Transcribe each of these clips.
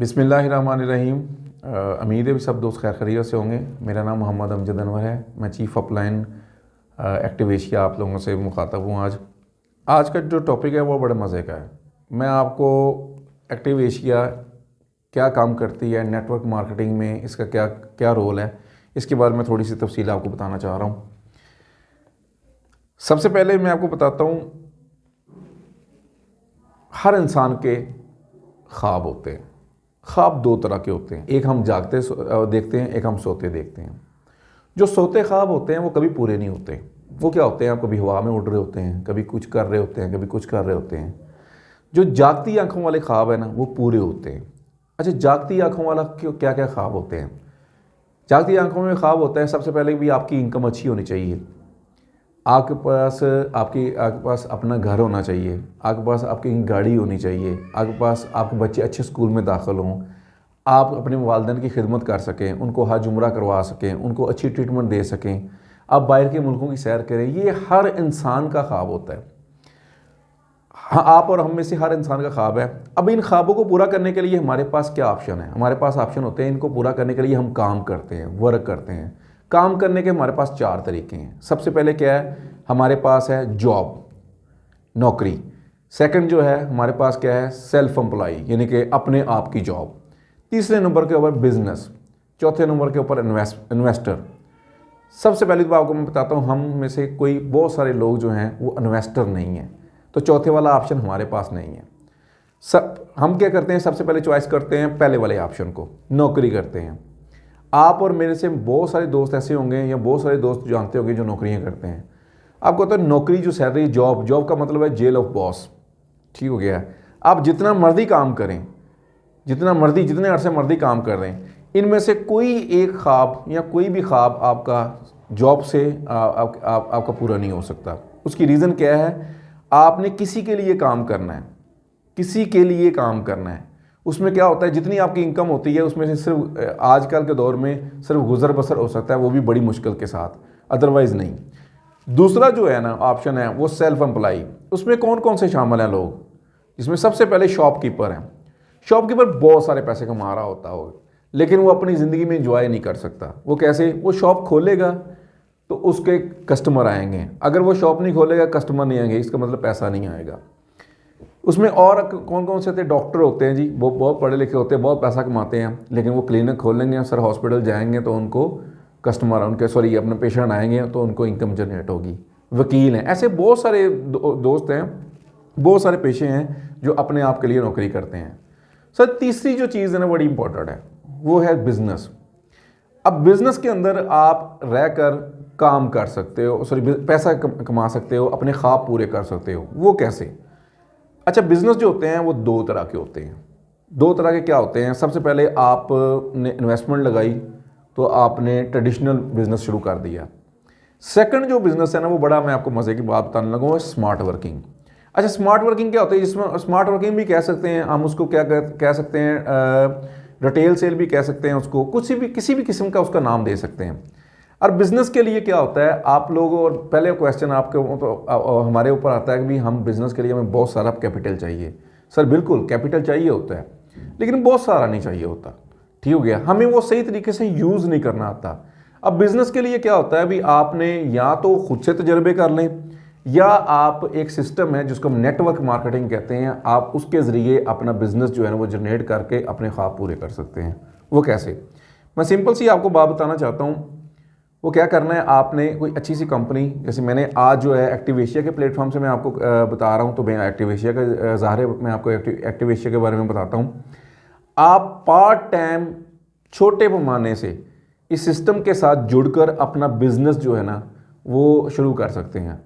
बिस्मिल्लाहिर्रहमानिर्रहीम। उम्मीद है भी सब दोस्त खैर खैरियत से होंगे। मेरा नाम मोहम्मद अमजद अनवर है। मैं चीफ़ अपलाइन एक्टिव एशिया आप लोगों से मुखातब हूँ। आज का जो टॉपिक है वो बड़े मज़े का है। मैं आपको एक्टिव एशिया क्या काम करती है, नेटवर्क मार्केटिंग में इसका क्या क्या रोल है, इसके बारे में थोड़ी सी तफसील आपको बताना चाह रहा हूँ। सबसे पहले मैं आपको बताता हूँ, हर इंसान के ख्वाब होते हैं। ख्वाब दो तरह के होते हैं, एक हम जागते देखते हैं, एक हम सोते देखते हैं। जो सोते ख्वाब होते हैं वो कभी पूरे नहीं होते। वो क्या होते हैं, आप कभी हवा में उड़ रहे होते हैं, कभी कुछ कर रहे होते हैं, कभी कुछ कर रहे होते हैं। जो जागती आंखों वाले ख्वाब है ना, वो पूरे होते हैं। अच्छा, जागती आंखों वाला क्या क्या ख्वाब होते हैं? जागती आंखों में ख्वाब होता है, सबसे पहले भी आपकी इनकम अच्छी होनी चाहिए, आपके पास अपना घर होना चाहिए, आपके पास आपकी गाड़ी होनी चाहिए, आपके पास आपके बच्चे अच्छे स्कूल में दाखिल हों, आप अपने वालिदैन की खिदमत कर सकें, उनको हज उम्रा करवा सकें, उनको अच्छी ट्रीटमेंट दे सकें, आप बाहर के मुल्कों की सैर करें। ये हर इंसान का ख्वाब होता है। हाँ, आप और हम में से हर इंसान का ख्वाब है। अब इन ख्वाबों को पूरा करने के लिए हमारे पास क्या ऑप्शन है? हमारे पास ऑप्शन होते हैं। इनको पूरा करने के लिए हम काम करते हैं, वर्क करते हैं। काम करने के हमारे पास चार तरीके हैं। सबसे पहले क्या है, हमारे पास है जॉब, नौकरी। सेकंड जो है हमारे पास क्या है, सेल्फ एम्प्लॉय, यानी कि अपने आप की जॉब। तीसरे नंबर के ऊपर बिजनेस। चौथे नंबर के ऊपर इन्वेस्टर। सबसे पहले तो आपको मैं बताता हूँ, हम में से बहुत सारे लोग जो हैं वो इन्वेस्टर नहीं हैं, तो चौथे वाला ऑप्शन हमारे पास नहीं है। हम क्या करते हैं, सबसे पहले चॉइस करते हैं पहले वाले ऑप्शन को, नौकरी करते हैं। आप और मेरे से बहुत सारे दोस्त ऐसे होंगे या बहुत सारे दोस्त जानते होंगे जो नौकरियां करते हैं। आपको पता है, नौकरी जो सैलरी, जॉब का मतलब है जेल ऑफ बॉस। ठीक हो गया। आप जितना मर्जी काम करें, जितने अरसे मर्जी काम कर रहे हैं, इनमें से कोई एक ख्वाब या कोई भी ख्वाब आपका जॉब से आपका पूरा नहीं हो सकता। उसकी रीज़न क्या है, आपने किसी के लिए काम करना है, किसी के लिए काम करना है। उसमें क्या होता है, जितनी आपकी इनकम होती है उसमें से सिर्फ आजकल के दौर में सिर्फ गुजर बसर हो सकता है, वो भी बड़ी मुश्किल के साथ, अदरवाइज़ नहीं। दूसरा जो है ना ऑप्शन है, वो सेल्फ एम्प्लॉय। उसमें कौन कौन से शामिल हैं लोग? इसमें सबसे पहले शॉपकीपर हैं। शॉपकीपर बहुत सारे पैसे कमा रहा होता होगा, लेकिन वो अपनी ज़िंदगी में इंजॉय नहीं कर सकता। वो कैसे? वो शॉप खोलेगा तो उसके कस्टमर आएंगे, अगर वो शॉप नहीं खोलेगा कस्टमर नहीं आएंगे, इसका मतलब पैसा नहीं आएगा। उसमें और कौन कौन से थे? डॉक्टर होते हैं जी, वो बहुत पढ़े लिखे होते हैं, बहुत पैसा कमाते हैं, लेकिन वो क्लिनिक खोलेंगे, सर हॉस्पिटल जाएंगे तो उनको कस्टमर अपने पेशेंट आएंगे तो उनको इनकम जनरेट होगी। वकील हैं, ऐसे बहुत सारे दोस्त हैं, बहुत सारे पेशे हैं जो अपने आप के लिए नौकरी करते हैं। सर तीसरी जो चीज़ है ना, बड़ी इंपॉर्टेंट है, वो है बिजनेस। अब बिजनेस के अंदर आप रहकर काम कर सकते हो, पैसा कमा सकते हो, अपने ख्वाब पूरे कर सकते हो। वो कैसे? अच्छा, बिजनेस जो होते हैं वो दो तरह के होते हैं। दो तरह के क्या होते हैं? सबसे पहले आपने इन्वेस्टमेंट लगाई तो आपने ट्रेडिशनल बिजनेस शुरू कर दिया। सेकंड जो बिजनेस है ना, वो बड़ा, मैं आपको मज़े की बात बताने लगा, स्मार्ट वर्किंग। अच्छा, स्मार्ट वर्किंग क्या होता है? जिसमें स्मार्ट वर्किंग भी कह सकते हैं हम उसको, क्या कह सकते हैं, रिटेल सेल भी कह सकते हैं उसको, किसी भी किस्म का उसका नाम दे सकते हैं। और बिज़नेस के लिए क्या होता है, आप लोगों, और पहले क्वेश्चन आपके तो हमारे ऊपर आता है कि भी हम बिज़नेस के लिए हमें बहुत सारा कैपिटल चाहिए। सर बिल्कुल कैपिटल चाहिए होता है, लेकिन बहुत सारा नहीं चाहिए होता। ठीक हो गया, हमें वो सही तरीके से यूज़ नहीं करना आता। अब बिज़नेस के लिए क्या होता है, भी आपने या तो खुद से तजर्बे कर लें, या आप एक सिस्टम है जिसको हम नेटवर्क मार्केटिंग कहते हैं, आप उसके ज़रिए अपना बिज़नेस जो है ना वो जनरेट करके अपने ख्वाब पूरे कर सकते हैं। वो कैसे? मैं सिंपल सी आपको बात बताना चाहता हूँ। वो क्या करना है, आपने कोई अच्छी सी कंपनी, जैसे मैंने आज जो है एक्टिव एशिया के प्लेटफॉर्म से मैं आपको बता रहा हूँ, तो मैं एक्टिव एशिया का ज़ाहिर मैं आपको एक्टिव एशिया के बारे में बताता हूँ। आप पार्ट टाइम छोटे पैमाने से इस सिस्टम के साथ जुड़कर अपना बिजनेस जो है ना वो शुरू कर सकते हैं।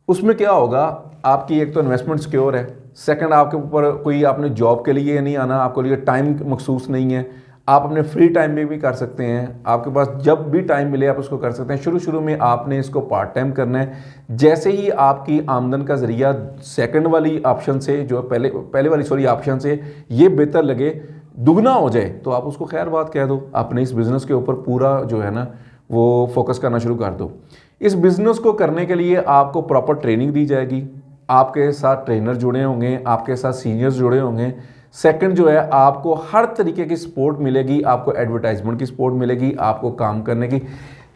उसमें क्या होगा, आपकी एक तो इन्वेस्टमेंट सिक्योर है, सेकंड आपके ऊपर कोई आपने जॉब के लिए नहीं आना, आपको लिए टाइम मखसूस नहीं है, आप अपने फ्री टाइम में भी कर सकते हैं, आपके पास जब भी टाइम मिले आप उसको कर सकते हैं। शुरू में आपने इसको पार्ट टाइम करना है। जैसे ही आपकी आमदन का ज़रिया सेकंड वाली ऑप्शन से, जो पहले वाली ऑप्शन से ये बेहतर लगे, दुगना हो जाए, तो आप उसको खैर बात कह दो, अपने इस बिज़नेस के ऊपर पूरा जो है ना वो फोकस करना शुरू कर दो। इस बिज़नेस को करने के लिए आपको प्रॉपर ट्रेनिंग दी जाएगी, आपके साथ ट्रेनर जुड़े होंगे, आपके साथ सीनियर्स जुड़े होंगे, सेकंड जो है आपको हर तरीके की सपोर्ट मिलेगी, आपको एडवर्टाइजमेंट की सपोर्ट मिलेगी, आपको काम करने की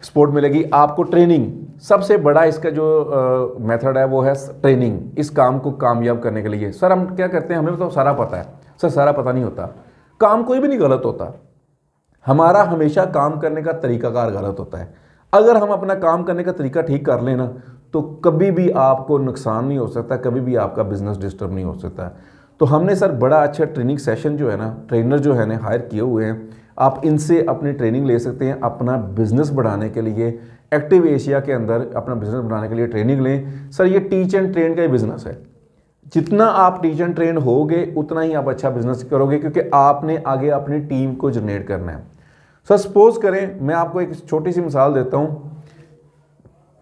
सपोर्ट मिलेगी, आपको ट्रेनिंग, सबसे बड़ा इसका जो मेथड है वो है ट्रेनिंग, इस काम को कामयाब करने के लिए। सर हम क्या करते हैं, हमें तो सारा पता है। सर सारा पता नहीं होता, काम कोई भी नहीं गलत होता, हमारा हमेशा काम करने का तरीकाकार गलत होता है। अगर हम अपना काम करने का तरीका ठीक कर लें ना, तो कभी भी आपको नुकसान नहीं हो सकता, कभी भी आपका बिजनेस डिस्टर्ब नहीं हो सकता। तो हमने सर बड़ा अच्छा ट्रेनिंग सेशन जो है ना, ट्रेनर जो है ना हायर किए हुए हैं, आप इनसे अपनी ट्रेनिंग ले सकते हैं अपना बिजनेस बढ़ाने के लिए। एक्टिव एशिया के अंदर अपना बिजनेस बढ़ाने के लिए ट्रेनिंग लें। सर ये टीच एंड ट्रेन का ही बिजनेस है, जितना आप टीच एंड ट्रेन होगे उतना ही आप अच्छा बिजनेस करोगे, क्योंकि आपने आगे अपनी टीम को जनरेट करना है। सर सपोज करें, मैं आपको एक छोटी सी मिसाल देता हूँ,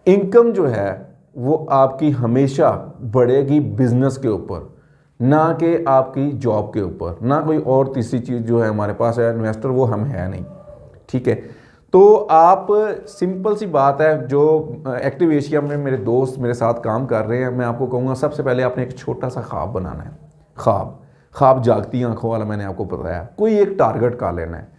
इनकम जो है वो आपकी हमेशा बढ़ेगी बिजनेस के ऊपर, ना कि आपकी जॉब के ऊपर, ना कोई और तीसरी चीज़ जो है हमारे पास है इन्वेस्टर, वो हम है नहीं, ठीक है। तो आप सिंपल सी बात है, जो एक्टिव एशिया में मेरे दोस्त मेरे साथ काम कर रहे हैं, मैं आपको कहूँगा सबसे पहले आपने एक छोटा सा ख्वाब बनाना है। ख्वाब जागती आंखों वाला मैंने आपको बताया, कोई एक टारगेट का लेना है।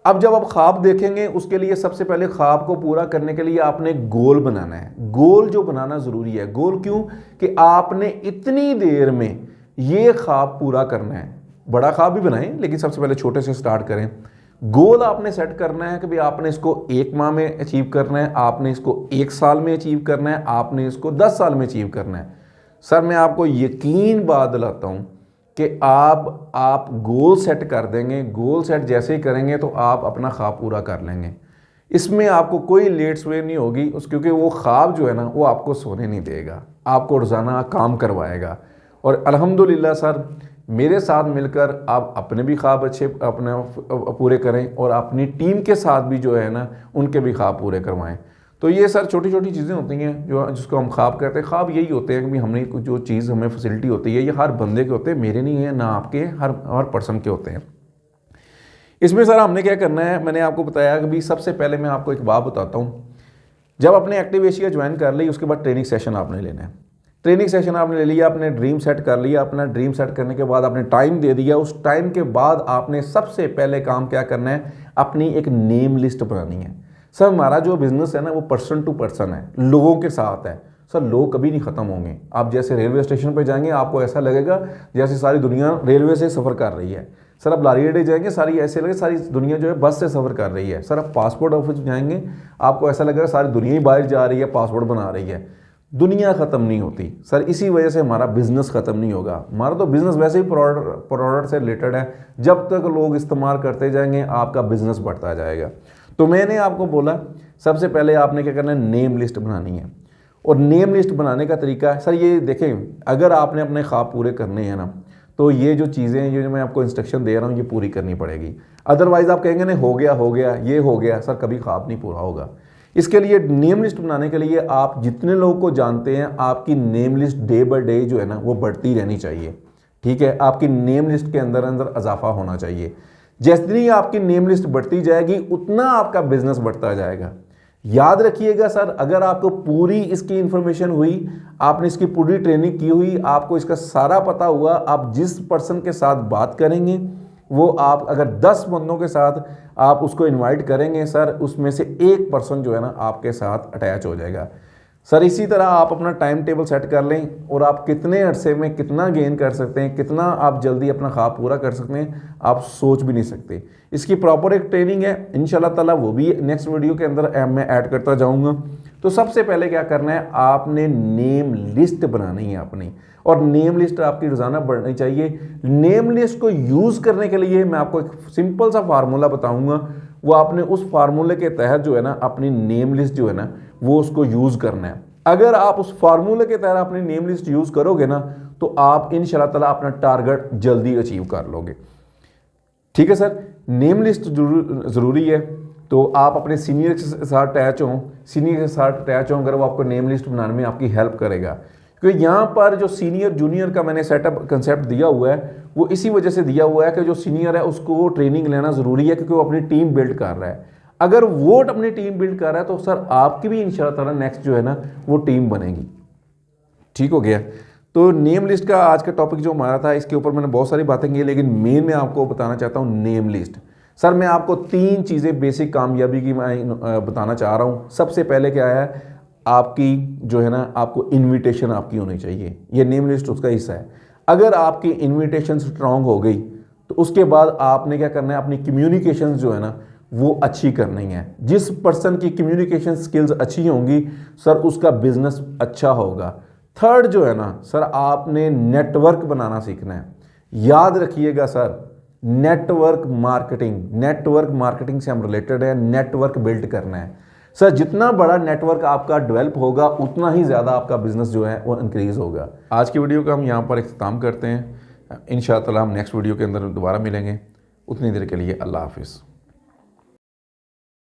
अब जब आप ख्वाब देखेंगे, उसके लिए सबसे पहले ख्वाब को पूरा करने के लिए आपने गोल बनाना है। गोल जो बनाना ज़रूरी है। गोल क्यों? कि आपने इतनी देर में ये ख्वाब पूरा करना है। बड़ा ख्वाब भी बनाएं, लेकिन सबसे पहले छोटे से स्टार्ट करें। गोल आपने सेट करना है कि भाई आपने इसको 1 माह में अचीव करना है, आपने इसको 1 साल में अचीव करना है, आपने इसको 10 साल में अचीव करना है। सर मैं आपको यकीन बात दिलाता हूँ कि आप गोल सेट कर देंगे। गोल सेट जैसे ही करेंगे तो आप अपना ख्वाब पूरा कर लेंगे। इसमें आपको कोई लेट सवेर नहीं होगी, क्योंकि वो ख्वाब जो है ना वो आपको सोने नहीं देगा, आपको रोज़ाना काम करवाएगा। और अल्हम्दुलिल्लाह सर मेरे साथ मिलकर आप अपने भी ख्वाब अच्छे अपने पूरे करें और अपनी टीम के साथ भी जो है ना उनके भी ख्वाब पूरे करवाएं। तो ये सर छोटी छोटी चीज़ें होती हैं जो जिसको हम ख्वाब कहते हैं। ख्वाब यही होते हैं कि हमने जो चीज़ हमें फैसिलिटी होती है, ये हर बंदे के होते हैं, मेरे नहीं है ना आपके, हर पर्सन के होते हैं। इसमें सर हमने क्या करना है, मैंने आपको बताया कि भाई सबसे पहले मैं आपको एक बात बताता हूँ। जब आपने एक्टिव एशिया ज्वाइन कर ली, उसके बाद ट्रेनिंग सेशन आपने लेना है। ट्रेनिंग सेशन आपने ले लिया, आपने ड्रीम सेट कर लिया। अपना ड्रीम सेट करने के बाद आपने टाइम दे दिया। उस टाइम के बाद आपने सबसे पहले काम क्या करना है, अपनी एक नेम लिस्ट बनानी है। सर हमारा जो बिज़नेस है ना वो पर्सन टू पर्सन है, लोगों के साथ है। सर लोग कभी नहीं ख़त्म होंगे। आप जैसे रेलवे स्टेशन पर जाएंगे, आपको ऐसा लगेगा जैसे सारी दुनिया रेलवे से सफ़र कर रही है। सर आप लारी अड्डे जाएंगे, सारी ऐसे लगे सारी दुनिया जो है बस से सफ़र कर रही है। सर आप पासपोर्ट ऑफिस जाएंगे, आपको ऐसा लगेगा सारी दुनिया ही बाहर जा रही है, पासपोर्ट बना रही है। दुनिया ख़त्म नहीं होती सर, इसी वजह से हमारा बिज़नेस ख़त्म नहीं होगा। हमारा तो बिज़नेस वैसे ही प्रोडक्ट से रिलेटेड है। जब तक लोग इस्तेमाल करते जाएंगे आपका बिज़नेस बढ़ता जाएगा। तो मैंने आपको बोला सबसे पहले आपने क्या करना है, नेम लिस्ट बनानी है। और नेम लिस्ट बनाने का तरीका है सर ये देखें, अगर आपने अपने ख्वाब पूरे करने हैं ना, तो ये जो चीज़ें हैं जो मैं आपको इंस्ट्रक्शन दे रहा हूँ ये पूरी करनी पड़ेगी। अदरवाइज़ आप कहेंगे नहीं हो गया ये हो गया, सर कभी ख्वाब नहीं पूरा होगा। इसके लिए नेम लिस्ट बनाने के लिए आप जितने लोगों को जानते हैं, आपकी name list day by day जो है ना वो बढ़ती रहनी चाहिए। ठीक है, आपकी नेम लिस्ट के अंदर इजाफा होना चाहिए। जितनी आपकी नेम लिस्ट बढ़ती जाएगी उतना आपका बिजनेस बढ़ता जाएगा। याद रखिएगा सर, अगर आपको पूरी इसकी इंफॉर्मेशन हुई, आपने इसकी पूरी ट्रेनिंग की हुई, आपको इसका सारा पता हुआ, आप जिस पर्सन के साथ बात करेंगे वो आप अगर 10 बंदों के साथ आप उसको इनवाइट करेंगे सर, उसमें से एक पर्सन जो है ना आपके साथ अटैच हो जाएगा। सर इसी तरह आप अपना टाइम टेबल सेट कर लें और आप कितने अरसे में कितना गेन कर सकते हैं, कितना आप जल्दी अपना ख्वाब पूरा कर सकते हैं, आप सोच भी नहीं सकते। इसकी प्रॉपर एक ट्रेनिंग है इंशाल्लाह ताला, वो भी नेक्स्ट वीडियो के अंदर मैं ऐड करता जाऊंगा। तो सबसे पहले क्या करना है, आपने नेम लिस्ट बनानी है अपनी, और नेम लिस्ट आपकी रोज़ाना बढ़नी चाहिए। नेम लिस्ट को यूज़ करने के लिए मैं आपको एक सिंपल सा फार्मूला बताऊंगा, वो आपने उस फार्मूले के तहत जो है ना अपनी नेम लिस्ट जो है ना वो उसको यूज़ करना है। अगर आप उस फार्मूले के तहत अपनी नेम लिस्ट यूज़ करोगे ना तो आप इंशाल्लाह ताला अपना टारगेट जल्दी अचीव कर लोगे। ठीक है सर, नेम लिस्ट ज़रूरी है। तो आप अपने सीनियर के साथ अटैच हों अगर वो आपको नेम लिस्ट बनाने में आपकी हेल्प करेगा। क्योंकि यहाँ पर जो सीनियर जूनियर का मैंने सेटअप कंसेप्ट दिया हुआ है वो इसी वजह से दिया हुआ है कि जो सीनियर है उसको ट्रेनिंग लेना ज़रूरी है, क्योंकि वो अपनी टीम बिल्ड कर रहा है। अगर वो अपनी टीम बिल्ड कर रहा है तो सर आपकी भी इंशाल्लाह ताला नेक्स्ट जो है ना वो टीम बनेगी। ठीक हो गया। तो नेम लिस्ट का आज का टॉपिक जो हमारा था, इसके ऊपर मैंने बहुत सारी बातें की, लेकिन मेन मैं आपको बताना चाहता हूँ नेम लिस्ट। सर मैं आपको 3 चीज़ें बेसिक कामयाबी की मैं बताना चाह रहा हूँ। सबसे पहले क्या है, आपकी जो है ना, आपको इनविटेशन आपकी होनी चाहिए। ये नेम लिस्ट उसका हिस्सा है। अगर आपकी इनविटेशन स्ट्रांग हो गई तो उसके बाद आपने क्या करना है, अपनी कम्युनिकेशन जो है ना वो अच्छी करनी है। जिस पर्सन की कम्युनिकेशन स्किल्स अच्छी होंगी सर, उसका बिजनेस अच्छा होगा। थर्ड जो है ना सर, आपने नेटवर्क बनाना सीखना है। याद रखिएगा सर, नेटवर्क मार्केटिंग से हम रिलेटेड है, नेटवर्क बिल्ड करना है। सर जितना बड़ा नेटवर्क आपका डेवलप होगा उतना ही ज़्यादा आपका बिजनेस जो है वो इंक्रीज़ होगा। आज की वीडियो का हम यहाँ पर इख्तिताम करते हैं। इंशाअल्लाह हम नेक्स्ट वीडियो के अंदर दोबारा मिलेंगे। उतनी देर के लिए अल्लाह हाफिज़।